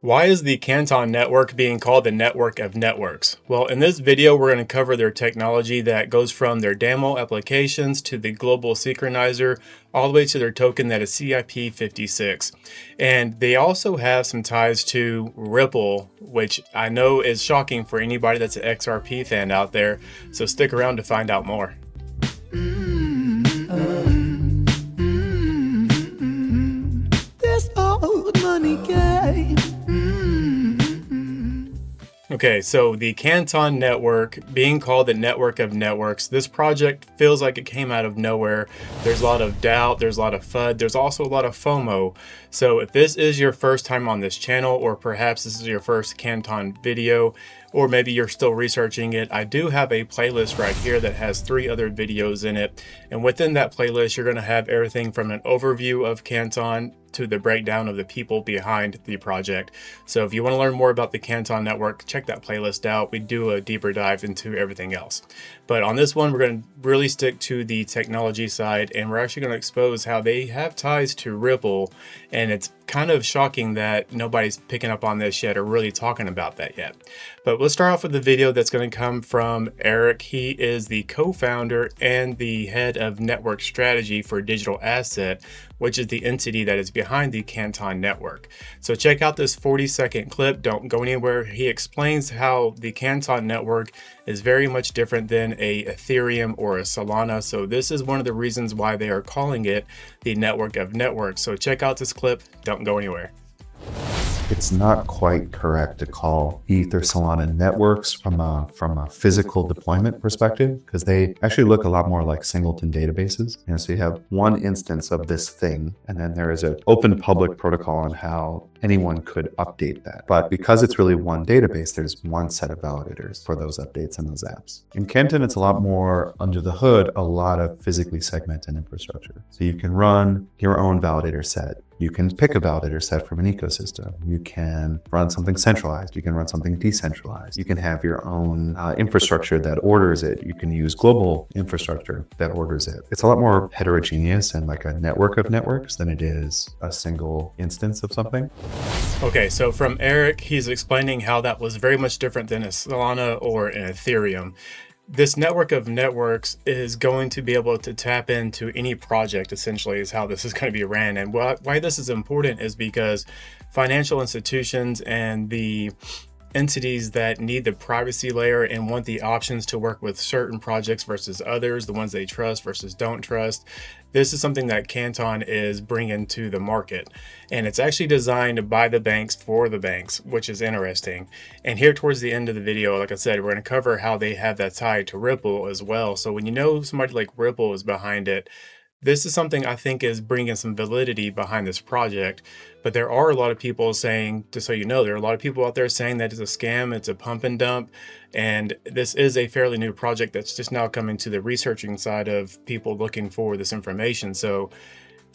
Why is the Canton Network being called the network of networks? Well, in this video, we're going to cover their technology that goes from their Daml applications to the Global Synchronizer, all the way to their token that is CIP56. And they also have some ties to Ripple, which I know is shocking for anybody that's an XRP fan out there. So stick around to find out more. This old money game. Okay, so the Canton Network being called the network of networks, this project feels like it came out of nowhere. There's a lot of doubt, there's a lot of FUD, there's also a lot of FOMO. So if this is your first time on this channel, or perhaps this is your first Canton video, or maybe you're still researching it, I do have a playlist right here that has 3 other videos in it. And within that playlist, you're going to have everything from an overview of Canton to the breakdown of the people behind the project. So if you want to learn more about the Canton Network, check that playlist out. We do a deeper dive into everything else. But on this one, we're going to really stick to the technology side, and we're actually going to expose how they have ties to Ripple. And it's kind of shocking that nobody's picking up on this yet or really talking about that yet. But let's start off with the video that's going to come from Eric. He is the co-founder and the head of network strategy for Digital Asset, which is the entity that is behind the Canton Network. So check out this 40-second clip. Don't go anywhere. He explains how the Canton Network is very much different than a Ethereum or a Solana. So this is one of the reasons why they are calling it the network of networks. So check out this clip. Don't go anywhere. It's not quite correct to call Ether Solana networks from a physical deployment perspective, because they actually look a lot more like singleton databases. And so you have one instance of this thing, and then there is an open public protocol on how anyone could update that. But because it's really one database, there's one set of validators for those updates and those apps. In Canton, it's a lot more under the hood, a lot of physically segmented infrastructure. So you can run your own validator set. You can pick a validator set from an ecosystem. You can run something centralized. You can run something decentralized. You can have your own infrastructure that orders it. You can use global infrastructure that orders it. It's a lot more heterogeneous and like a network of networks than it is a single instance of something. Okay, so from Eric, he's explaining how that was very much different than a Solana or an Ethereum. This network of networks is going to be able to tap into any project, essentially, is how this is going to be ran. And why this is important is because financial institutions and the entities that need the privacy layer and want the options to work with certain projects versus others, the ones they trust versus don't trust. This is something that Canton is bringing to the market, and it's actually designed by the banks for the banks, which is interesting. And here towards the end of the video, like I said, we're going to cover how they have that tie to Ripple as well. So when you know somebody like Ripple is behind it, this is something I think is bringing some validity behind this project. But there are a lot of people saying, just so you know, there are a lot of people out there saying that it's a scam, it's a pump and dump. And this is a fairly new project that's just now coming to the researching side of people looking for this information. So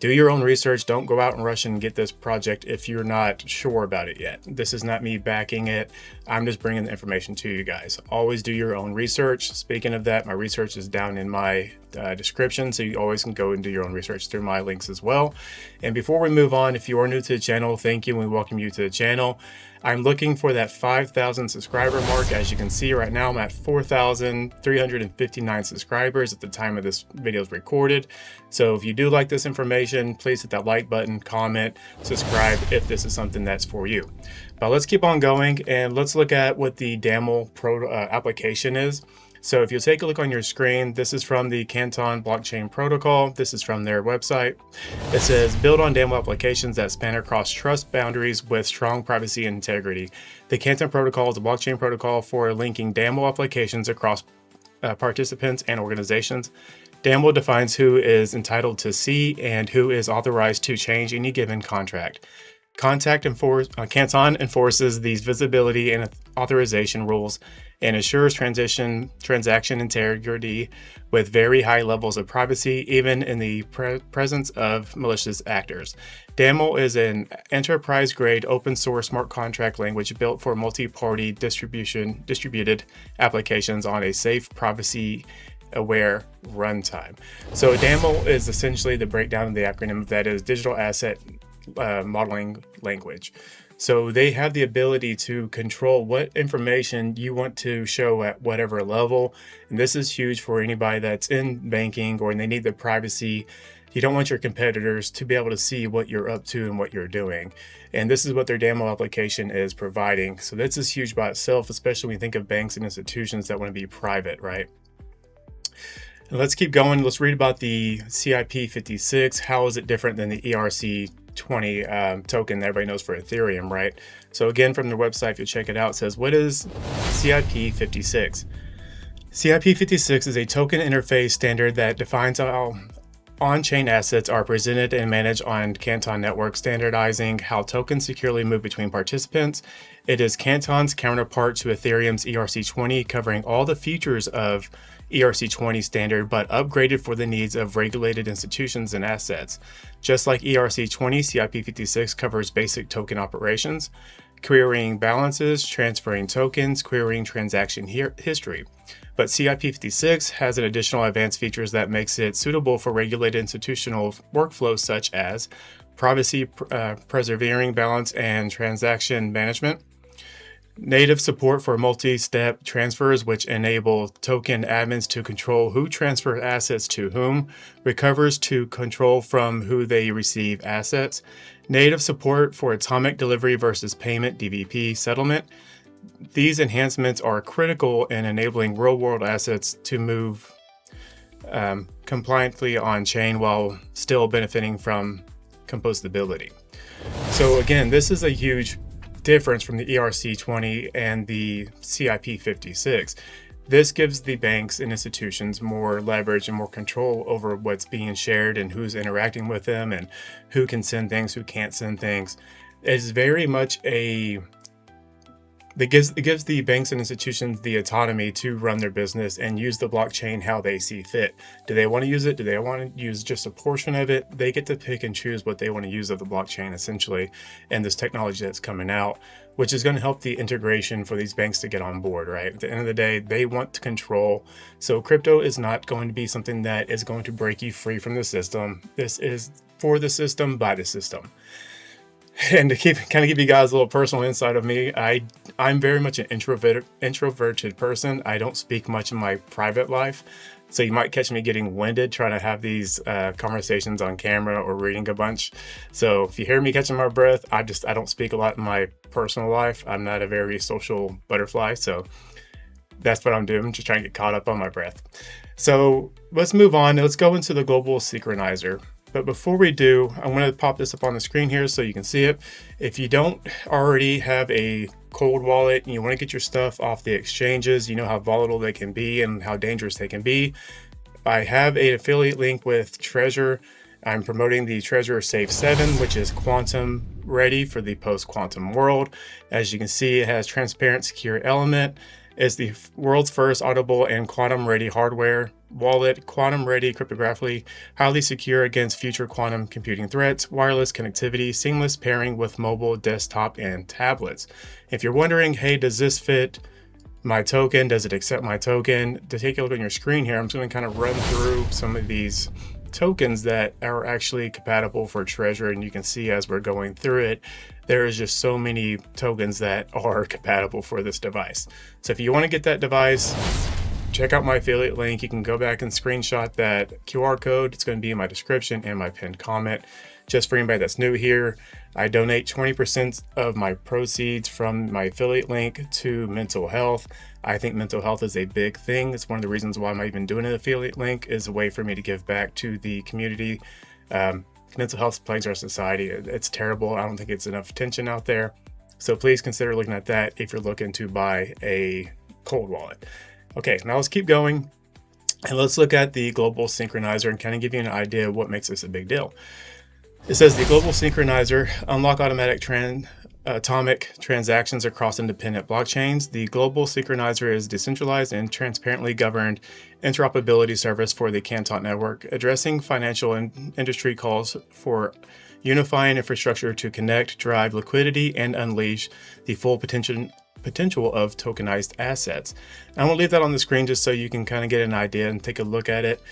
do your own research. Don't go out and rush and get this project if you're not sure about it yet. This is not me backing it. I'm just bringing the information to you guys. Always do your own research. Speaking of that, my research is down in my description, so you always can go and do your own research through my links as well. And before we move on, if you are new to the channel, thank you and we welcome you to the channel. I'm looking for that 5,000 subscriber mark. As you can see right now, I'm at 4,359 subscribers at the time of this video is recorded. So if you do like this information, please hit that like button, comment, subscribe if this is something that's for you. But let's keep on going and let's look at what the Daml application is. So if you take a look on your screen, this is from the Canton blockchain protocol. This is from their website. It says, build on Daml applications that span across trust boundaries with strong privacy and integrity. The Canton protocol is a blockchain protocol for linking Daml applications across participants and organizations. Daml defines who is entitled to see and who is authorized to change any given contract. Canton enforces these visibility and authorization rules and assures transaction integrity with very high levels of privacy, even in the presence of malicious actors. Daml is an enterprise-grade open-source smart contract language built for multi-party distributed applications on a safe, privacy-aware runtime. So Daml is essentially the breakdown of the acronym that is Digital Asset Modeling Language. So they have the ability to control what information you want to show at whatever level. And this is huge for anybody that's in banking or they need the privacy. You don't want your competitors to be able to see what you're up to and what you're doing. And this is what their Daml application is providing. So this is huge by itself, especially when you think of banks and institutions that want to be private, right? And let's keep going. Let's read about the CIP56. How is it different than the ERC20 token that everybody knows for Ethereum, right? So again, from their website, if you check it out, it says, what is CIP56? CIP56 is a token interface standard that defines how on-chain assets are presented and managed on Canton Network, standardizing how tokens securely move between participants. It is Canton's counterpart to Ethereum's ERC20, covering all the features of ERC20 standard, but upgraded for the needs of regulated institutions and assets. Just like ERC20, CIP56 covers basic token operations, querying balances, transferring tokens, querying transaction history. But CIP56 has an additional advanced features that makes it suitable for regulated institutional workflows such as privacy, preserving balance, and transaction management. Native support for multi-step transfers, which enable token admins to control who transfers assets to whom, recovers to control from who they receive assets. Native support for atomic delivery versus payment (DVP) settlement. These enhancements are critical in enabling real-world assets to move compliantly on-chain while still benefiting from composability. So again, this is a huge difference from the ERC20 and the CIP56. This gives the banks and institutions more leverage and more control over what's being shared and who's interacting with them and who can send things, who can't send things. It's very much it gives the banks and institutions the autonomy to run their business and use the blockchain how they see fit. Do they want to use it? Do they want to use just a portion of it? They get to pick and choose what they want to use of the blockchain, essentially, and this technology that's coming out, which is going to help the integration for these banks to get on board, right? At the end of the day, they want to control. So crypto is not going to be something that is going to break you free from the system. This is for the system, by the system. And to give you guys a little personal insight of me, I'm very much an introverted person. I don't speak much in my private life. So you might catch me getting winded trying to have these conversations on camera or reading a bunch. So if you hear me catching my breath, I don't speak a lot in my personal life. I'm not a very social butterfly. So that's what I'm doing. I'm just trying to get caught up on my breath. So let's move on. Let's go into the Global Synchronizer. But before we do, I'm going to pop this up on the screen here so you can see it. If you don't already have a cold wallet and you want to get your stuff off the exchanges, you know how volatile they can be and how dangerous they can be. I have an affiliate link with Trezor. I'm promoting the Trezor Safe 7, which is quantum ready for the post-quantum world. As you can see, it has transparent, secure element. It's the world's first audible and quantum-ready hardware wallet, quantum-ready cryptographically, highly secure against future quantum computing threats, wireless connectivity, seamless pairing with mobile, desktop, and tablets. If you're wondering, hey, does this fit my token? Does it accept my token? To take a look on your screen here, I'm just going to kind of run through some of these tokens that are actually compatible for Trezor, and you can see as we're going through it, there is just so many tokens that are compatible for this device. So if you want to get that device, check out my affiliate link. You can go back and screenshot that QR code. It's going to be in my description and my pinned comment. Just for anybody that's new here, I donate 20% of my proceeds from my affiliate link to mental health. I think mental health is a big thing. It's one of the reasons why I'm even doing an affiliate link, is a way for me to give back to the community. Mental health plagues our society. It's terrible. I don't think it's enough attention out there. So please consider looking at that if you're looking to buy a cold wallet. Okay, now let's keep going and let's look at the Global Synchronizer and kind of give you an idea of what makes this a big deal. It says the Global Synchronizer unlock automatic atomic transactions across independent blockchains. The Global Synchronizer is decentralized and transparently governed interoperability service for the Canton Network, addressing financial and industry calls for unifying infrastructure to connect, drive liquidity, and unleash the full potential of tokenized assets. I'm going to leave that on the screen just so you can kind of get an idea and take a look at it.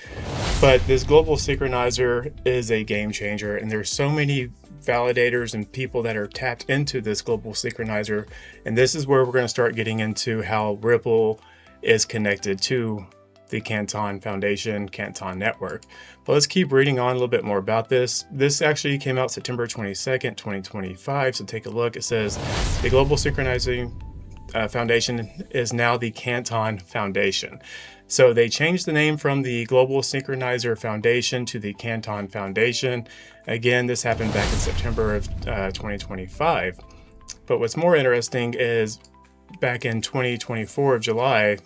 But this Global Synchronizer is a game changer, and there's so many validators and people that are tapped into this Global Synchronizer. And this is where we're going to start getting into how Ripple is connected to the Canton Foundation, Canton Network. But let's keep reading on a little bit more about this. This actually came out September 22nd, 2025. So take a look. It says the Global Synchronizing Foundation is now the Canton Foundation. So they changed the name from the Global Synchronizer Foundation to the Canton Foundation. Again, this happened back in September of 2025. But what's more interesting is back in 2024 of July,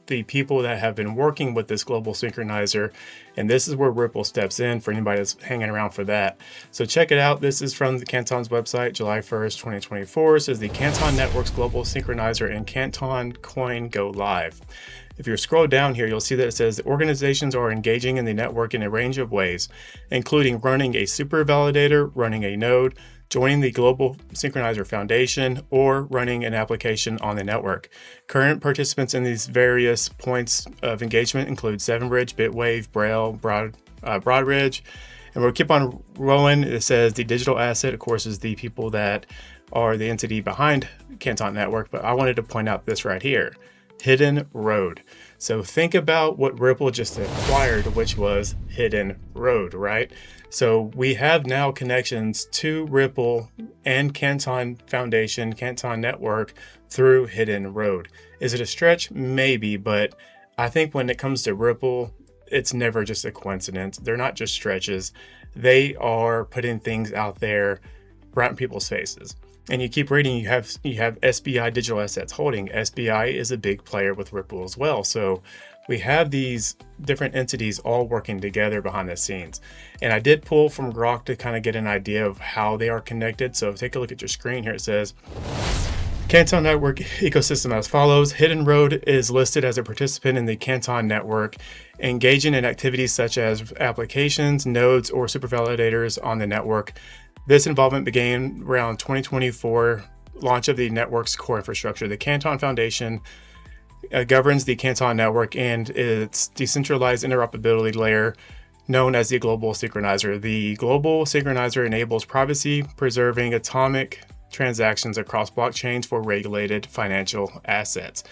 the people that have been working with this Global Synchronizer, and this is where Ripple steps in for anybody that's hanging around for that. So check it out. This is from the Canton's website, July 1st, 2024. It says the Canton Network's Global Synchronizer and Canton Coin go live. If you scroll down here, you'll see that it says the organizations are engaging in the network in a range of ways, including running a super validator, running a node, joining the Global Synchronizer Foundation, or running an application on the network. Current participants in these various points of engagement include 7bridge, Bitwave, Braille, Broadridge, and we'll keep on rolling. It says the digital asset, of course, is the people that are the entity behind Canton Network, but I wanted to point out this right here. Hidden Road. So think about what Ripple just acquired, which was Hidden Road, right? So we have now connections to Ripple and Canton Foundation, Canton Network through Hidden Road. Is it a stretch? Maybe, but I think when it comes to Ripple, it's never just a coincidence. They're not just stretches. They are putting things out there right in people's faces. And you keep reading, you have SBI Digital Assets Holding. SBI is a big player with Ripple as well. So we have these different entities all working together behind the scenes. And I did pull from Grok to kind of get an idea of how they are connected. So take a look at your screen here. It says, Canton Network ecosystem as follows. Hidden Road is listed as a participant in the Canton Network, engaging in activities such as applications, nodes, or super validators on the network. This involvement began around 2024 launch of the network's core infrastructure. The Canton Foundation governs the Canton Network and its decentralized interoperability layer known as the Global Synchronizer. The Global Synchronizer enables privacy-preserving atomic transactions across blockchains for regulated financial assets.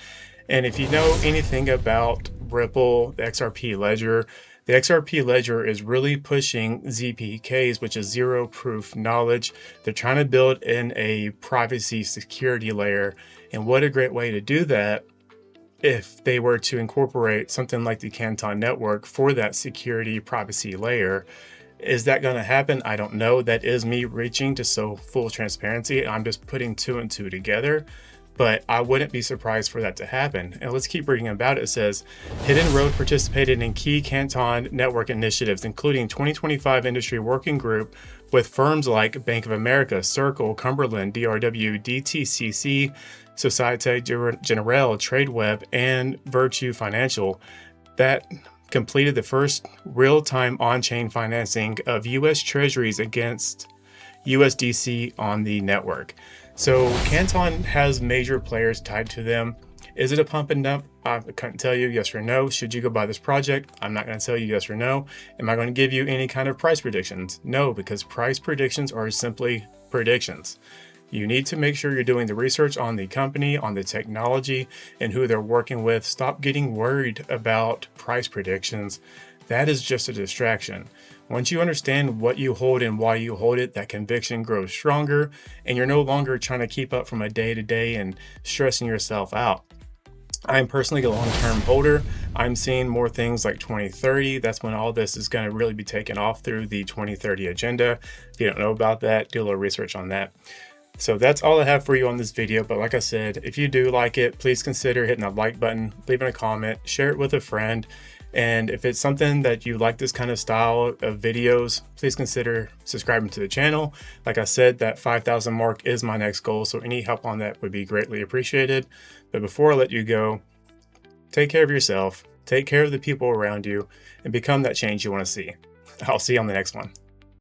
And if you know anything about Ripple, the XRP ledger, the XRP ledger is really pushing ZPKs, which is zero proof knowledge. They're trying to build in a privacy security layer. And what a great way to do that if they were to incorporate something like the Canton Network for that security privacy layer. Is that going to happen? I don't know. That is me reaching to so full transparency. I'm just putting two and two together. But I wouldn't be surprised for that to happen. And let's keep reading about it. It says, Hidden Road participated in key Canton Network initiatives, including 2025 Industry Working Group with firms like Bank of America, Circle, Cumberland, DRW, DTCC, Societe Generale, TradeWeb, and Virtue Financial that completed the first real-time on-chain financing of U.S. Treasuries against USDC on the network. So Canton has major players tied to them. Is it a pump and dump? I couldn't tell you yes or no. Should you go buy this project? I'm not going to tell you yes or no. Am I going to give you any kind of price predictions? No, because price predictions are simply predictions. You need to make sure you're doing the research on the company, on the technology, and who they're working with. Stop getting worried about price predictions. That is just a distraction. Once you understand what you hold and why you hold it, that conviction grows stronger, and you're no longer trying to keep up from a day to day and stressing yourself out. I'm personally a long-term holder. I'm seeing more things like 2030. That's when all this is going to really be taken off through the 2030 agenda. If you don't know about that, do a little research on that. So that's all I have for you on this video. But like I said, if you do like it, please consider hitting the like button, leaving a comment, share it with a friend. And if it's something that you like this kind of style of videos, please consider subscribing to the channel. Like I said, that 5,000 mark is my next goal. So any help on that would be greatly appreciated. But before I let you go, take care of yourself, take care of the people around you, and become that change you want to see. I'll see you on the next one.